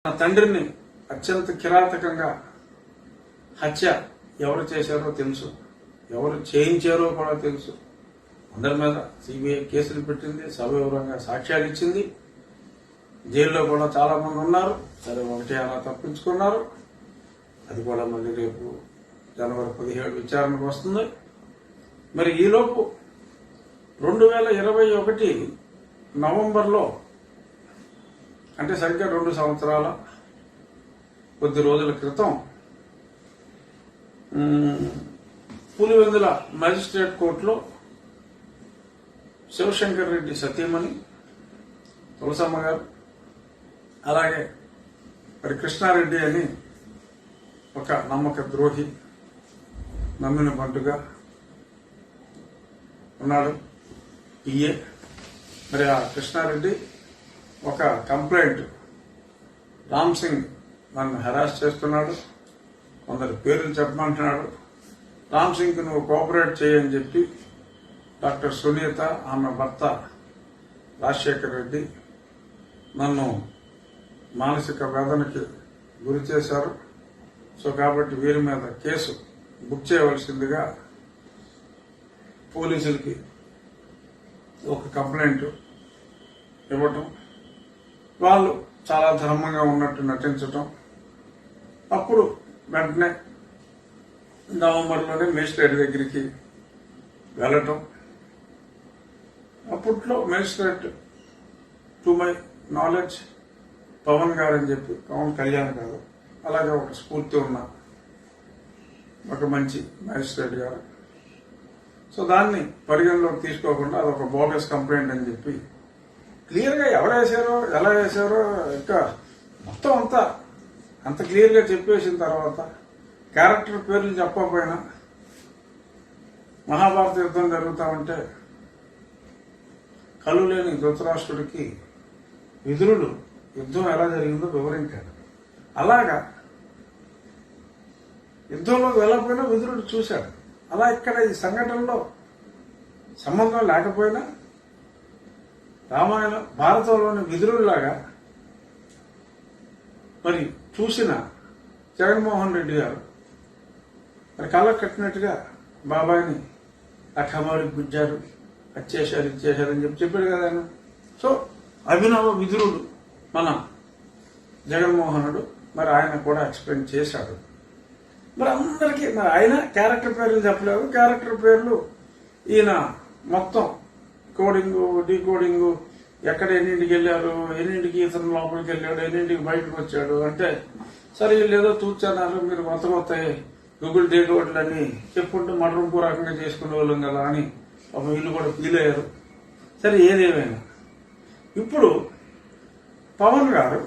నా తండ్రిని అత్యంత కిరాతకంగా హత్య ఎవరు చేశారో తెలుసు, ఎవరు చేయించారో కూడా తెలుసు. అందరి మీద సిబిఐ కేసులు పెట్టింది, సవివరంగా సాక్ష్యాలు ఇచ్చింది. జైల్లో కూడా చాలా మంది ఉన్నారు. సరే, ఒకటి అలా తప్పించుకున్నారు. అది కూడా మళ్ళీ రేపు జనవరి 17 విచారణకు వస్తుంది. మరి ఈలోపు 2021 నవంబర్లో, అంటే సరిగ్గా 2 సంవత్సరాల కొద్ది రోజుల క్రితం పులివెందుల మ్యాజిస్ట్రేట్ కోర్టులో శివశంకర్ రెడ్డి సతీమణి తులసమ్మ గారు, అలాగే మరి కృష్ణారెడ్డి అని ఒక నమ్మక ద్రోహి, నమ్మిన బంటుగా ఉన్నాడు పిఏ. మరి ఆ కృష్ణారెడ్డి ఒక కంప్లైంట్, రామ్ సింగ్ నన్ను హెరాస్ చేస్తున్నాడు, కొందరు పేర్లు చెప్పమంటున్నాడు, రామ్ సింగ్ నువ్వు కోఆపరేట్ చేయని చెప్పి డాక్టర్ సునీత, ఆమె భర్త రాజశేఖర్ రెడ్డి నన్ను మానసిక వేదనకి గురి చేశారు. సో కాబట్టి వీరి మీద కేసు బుక్ చేయవలసిందిగా పోలీసులకి ఒక కంప్లైంట్ ఇవ్వటం, వాళ్ళు చాలా ధర్మంగా ఉన్నట్టు నటించటం. అప్పుడు వెంటనే నవంబర్లోనే మేజిస్ట్రేట్ దగ్గరికి వెళ్ళటం. అప్పట్లో magistrate to my knowledge Pawan గారు అని చెప్పి, పవన్ కళ్యాణ్ గారు, అలాగే ఒక స్ఫూర్తి ఉన్న ఒక మంచి మ్యాజిస్ట్రేట్ గారు. సో దాన్ని పరిగణలోకి తీసుకోకుండా అదొక బోగస్ కంప్లైంట్ అని చెప్పి క్లియర్గా ఎవరు వేశారో, ఎలా వేశారో ఇంకా మొత్తం అంత క్లియర్గా చెప్పేసిన తర్వాత క్యారెక్టర్ పేర్లు చెప్పకపోయినా, మహాభారత యుద్ధం జరుగుతూ ఉంటే కళ్ళు లేని ధృతరాష్ట్రుడికి విదురుడు యుద్ధం ఎలా జరిగిందో వివరించాడు. అలాగా యుద్ధంలోకి వెళ్ళకపోయినా విదురుడు చూశాడు. అలా ఇక్కడ ఈ సంఘటనలో సంబంధం లేకపోయినా రామాయణ భారతంలోని విదురుడిలాగా మరి చూసిన జగన్మోహన్ రెడ్డి గారు మరి కళ్ళకు కట్టినట్టుగా బాబాయిని అఖమాడికి గుజ్జారు, ఇచ్చేశారు అని చెప్పాడు కదా ఆయన. సో అభినవ విదురుడు మన జగన్మోహనుడు, మరి ఆయన కూడా ఎక్స్ప్లెయిన్ చేశాడు. మరి అందరికీ మరి ఆయన క్యారెక్టర్ పేర్లు చెప్పలేవు. క్యారెక్టర్ పేర్లు ఈయన మొత్తం కోడింగు, డీకోడింగు, ఎక్కడ ఎన్నింటికి వెళ్ళారు, ఎన్నింటికి ఇతను లోపలికి వెళ్ళాడు, ఎన్నింటికి బయటకు వచ్చాడు అంటే, సరే వీళ్ళు తూర్చన్నారు, మీరు మొత్తం గూగుల్ డేకోడ్లని చెప్పుకుంటూ మటరంపు రకంగా చేసుకునే వాళ్ళం కదా అని ఒక వీళ్ళు కూడా ఫీల్ అయ్యారు. సరే, ఏదేమైనా ఇప్పుడు పవన్ గారు,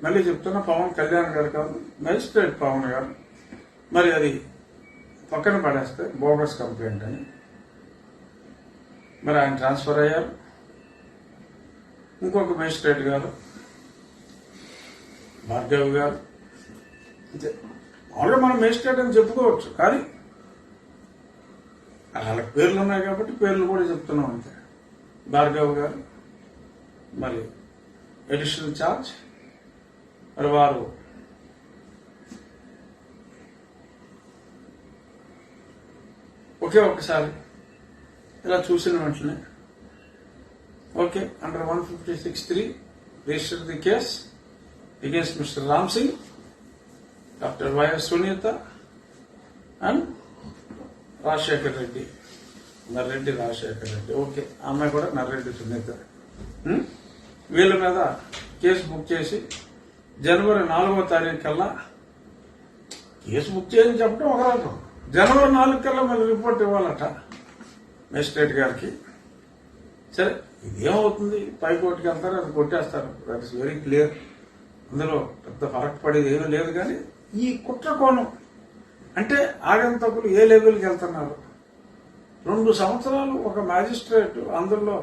మళ్ళీ చెప్తున్నా, పవన్ కళ్యాణ్ గారు కాదు, మెజిస్ట్రేట్ పవన్ గారు, మరి అది పక్కన పడేస్తే బోగస్ కంప్లైంట్ అని మరి ఆయన ట్రాన్స్ఫర్ అయ్యారు. ఇంకొక మెజిస్ట్రేట్ గారు భార్గవ్ గారు, అంతే. మామూలుగా మనం మెజిస్ట్రేట్ అని చెప్పుకోవచ్చు, కానీ వాళ్ళకి పేర్లు ఉన్నాయి కాబట్టి పేర్లు కూడా చెప్తున్నాం అంతే. భార్గవ్ గారు మరి అడిషనల్ ఛార్జ్. మరి వారు ఒకసారి ఇలా చూసిన వెంటనే okay, under 156(3) register the case against mister Ram Singh, doctor YS Sunitha and Rajasekhar Reddy, Narreddy Rajasekhar Reddy. Okay, అమ్మాయి కూడా నర్రెడ్డి సునీత. వీళ్ళ మీద కేసు బుక్ చేసి జనవరి 4వ తారీఖు కల్లా, కేసు బుక్ చేయని చెప్పడం ఒక రకం, జనవరి 4 కల్లా మళ్ళీ రిపోర్ట్ ఇవ్వాలట మెజిస్ట్రేట్ గారికి. సరే, ఇదేమవుతుంది, పైకోర్టుకి వెళ్తారు, అది కొట్టేస్తారు, దట్ ఇస్ వెరీ క్లియర్. అందులో పెద్ద ఫరక్ పడేది ఏమీ లేదు. కానీ ఈ కుట్ర కోణం అంటే ఆగంతకులు ఏ లెవెల్కి వెళ్తున్నారు. 2 సంవత్సరాలు ఒక మ్యాజిస్ట్రేట్ అందులో